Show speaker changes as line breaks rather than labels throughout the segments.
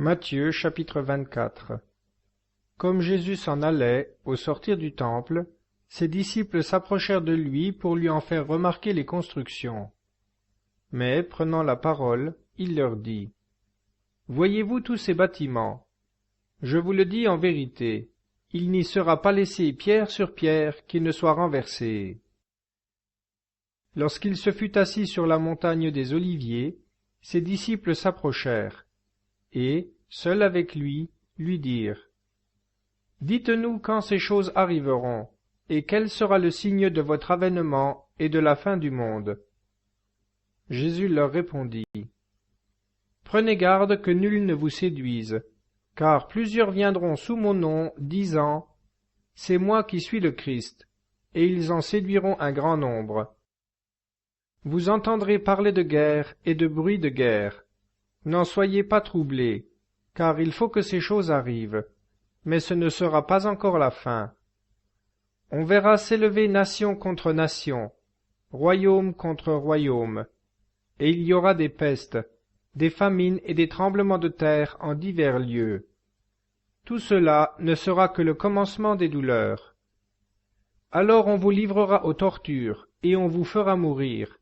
Matthieu chapitre 24. Comme Jésus s'en allait, au sortir du temple, ses disciples s'approchèrent de lui pour lui en faire remarquer les constructions. Mais, prenant la parole, il leur dit, « Voyez-vous tous ces bâtiments? Je vous le dis en vérité, il n'y sera pas laissé pierre sur pierre qui ne soit renversée. » Lorsqu'il se fut assis sur la montagne des Oliviers, ses disciples s'approchèrent, et, seuls avec lui, lui dirent, « Dites-nous quand ces choses arriveront, et quel sera le signe de votre avènement et de la fin du monde. » Jésus leur répondit, « Prenez garde que nul ne vous séduise, car plusieurs viendront sous mon nom, disant, « C'est moi qui suis le Christ », et ils en séduiront un grand nombre. Vous entendrez parler de guerre et de bruit de guerre. N'en soyez pas troublés, car il faut que ces choses arrivent, mais ce ne sera pas encore la fin. On verra s'élever nation contre nation, royaume contre royaume, et il y aura des pestes, des famines et des tremblements de terre en divers lieux. Tout cela ne sera que le commencement des douleurs. Alors on vous livrera aux tortures, et on vous fera mourir,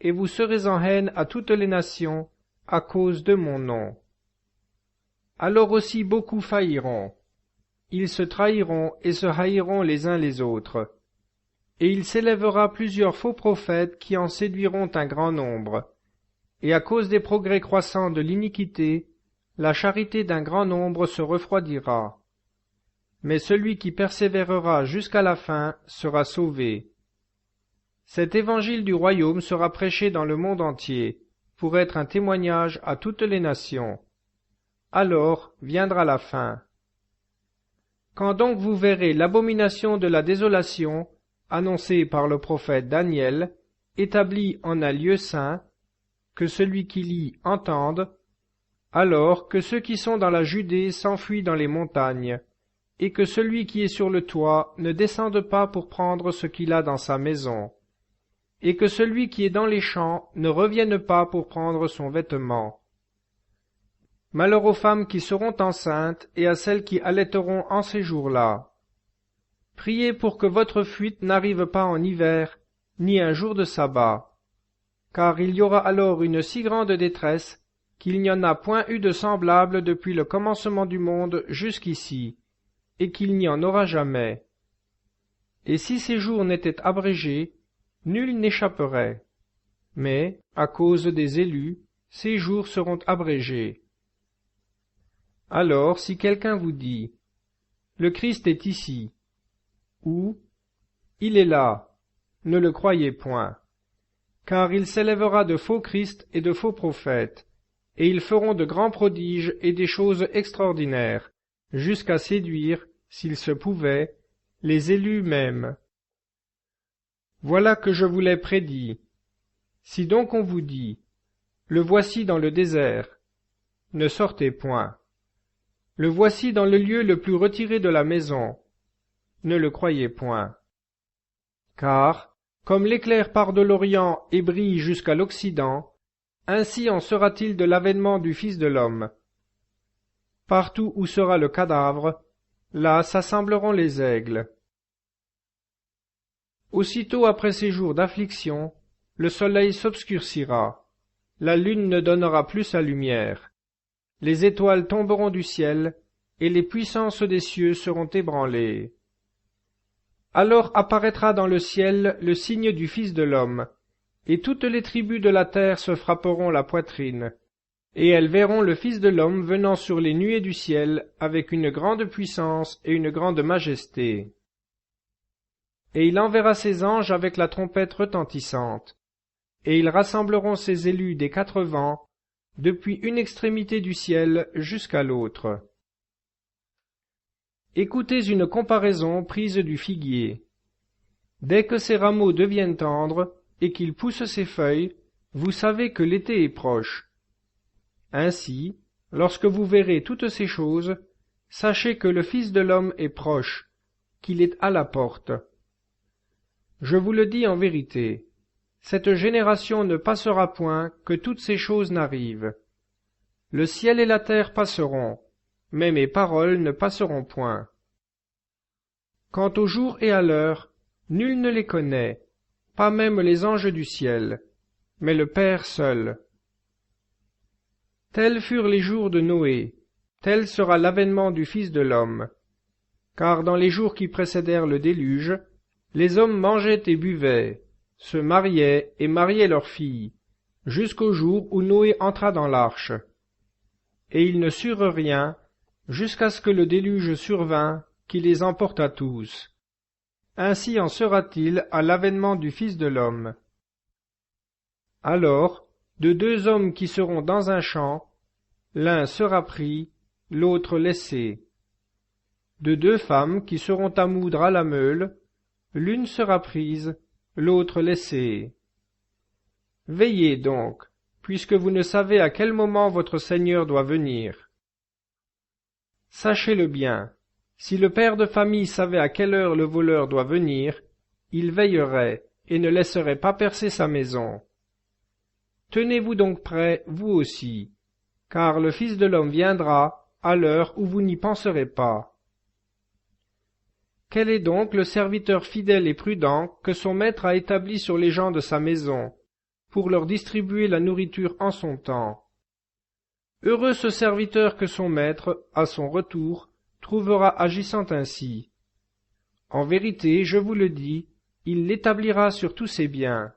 et vous serez en haine à toutes les nations, à cause de mon nom. Alors aussi beaucoup failliront. Ils se trahiront et se haïront les uns les autres. Et il s'élèvera plusieurs faux prophètes qui en séduiront un grand nombre. Et à cause des progrès croissants de l'iniquité, la charité d'un grand nombre se refroidira. Mais celui qui persévérera jusqu'à la fin sera sauvé. Cet évangile du royaume sera prêché dans le monde entier, pour être un témoignage à toutes les nations. Alors viendra la fin. Quand donc vous verrez l'abomination de la désolation, annoncée par le prophète Daniel, établie en un lieu saint, que celui qui lit entende, alors que ceux qui sont dans la Judée s'enfuient dans les montagnes, et que celui qui est sur le toit ne descende pas pour prendre ce qu'il a dans sa maison, et que celui qui est dans les champs ne revienne pas pour prendre son vêtement. Malheur aux femmes qui seront enceintes et à celles qui allaiteront en ces jours-là. Priez pour que votre fuite n'arrive pas en hiver, ni un jour de sabbat, car il y aura alors une si grande détresse qu'il n'y en a point eu de semblable depuis le commencement du monde jusqu'ici, et qu'il n'y en aura jamais. Et si ces jours n'étaient abrégés, nul n'échapperait. Mais, à cause des élus, ces jours seront abrégés. Alors, si quelqu'un vous dit, « Le Christ est ici », ou « Il est là », ne le croyez point. Car il s'élèvera de faux Christ et de faux prophètes, et ils feront de grands prodiges et des choses extraordinaires, jusqu'à séduire, s'il se pouvait, les élus mêmes. Voilà que je vous l'ai prédit. Si donc on vous dit, le voici dans le désert, ne sortez point. Le voici dans le lieu le plus retiré de la maison, ne le croyez point. Car, comme l'éclair part de l'Orient et brille jusqu'à l'Occident, ainsi en sera-t-il de l'avènement du Fils de l'homme. Partout où sera le cadavre, là s'assembleront les aigles. Aussitôt après ces jours d'affliction, le soleil s'obscurcira, la lune ne donnera plus sa lumière, les étoiles tomberont du ciel, et les puissances des cieux seront ébranlées. Alors apparaîtra dans le ciel le signe du Fils de l'homme, et toutes les tribus de la terre se frapperont la poitrine, et elles verront le Fils de l'homme venant sur les nuées du ciel avec une grande puissance et une grande majesté. Et il enverra ses anges avec la trompette retentissante, et ils rassembleront ses élus des quatre vents, depuis une extrémité du ciel jusqu'à l'autre. Écoutez une comparaison prise du figuier. Dès que ses rameaux deviennent tendres, et qu'il pousse ses feuilles, vous savez que l'été est proche. Ainsi, lorsque vous verrez toutes ces choses, sachez que le Fils de l'homme est proche, qu'il est à la porte. Je vous le dis en vérité, cette génération ne passera point que toutes ces choses n'arrivent. Le ciel et la terre passeront, mais mes paroles ne passeront point. Quant au jour et à l'heure, nul ne les connaît, pas même les anges du ciel, mais le Père seul. Tels furent les jours de Noé, tel sera l'avènement du Fils de l'homme. Car dans les jours qui précédèrent le déluge, les hommes mangeaient et buvaient, se mariaient et mariaient leurs filles, jusqu'au jour où Noé entra dans l'arche. Et ils ne surent rien, jusqu'à ce que le déluge survint, qui les emporta tous. Ainsi en sera-t-il à l'avènement du Fils de l'homme. Alors, de deux hommes qui seront dans un champ, l'un sera pris, l'autre laissé. De deux femmes qui seront à moudre à la meule, l'une sera prise, l'autre laissée. Veillez donc, puisque vous ne savez à quel moment votre Seigneur doit venir. Sachez-le bien, si le père de famille savait à quelle heure le voleur doit venir, il veillerait et ne laisserait pas percer sa maison. Tenez-vous donc prêts, vous aussi, car le Fils de l'homme viendra à l'heure où vous n'y penserez pas. Quel est donc le serviteur fidèle et prudent que son maître a établi sur les gens de sa maison, pour leur distribuer la nourriture en son temps? Heureux ce serviteur que son maître, à son retour, trouvera agissant ainsi. En vérité, je vous le dis, il l'établira sur tous ses biens.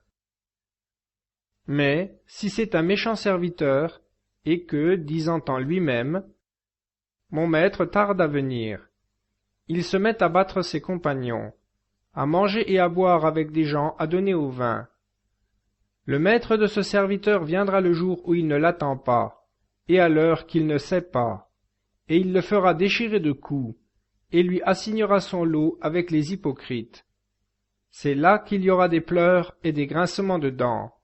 Mais, si c'est un méchant serviteur, et que, disant en lui-même, « Mon maître tarde à venir », il se met à battre ses compagnons, à manger et à boire avec des gens à donner au vin. Le maître de ce serviteur viendra le jour où il ne l'attend pas, et à l'heure qu'il ne sait pas, et il le fera déchirer de coups, et lui assignera son lot avec les hypocrites. C'est là qu'il y aura des pleurs et des grincements de dents.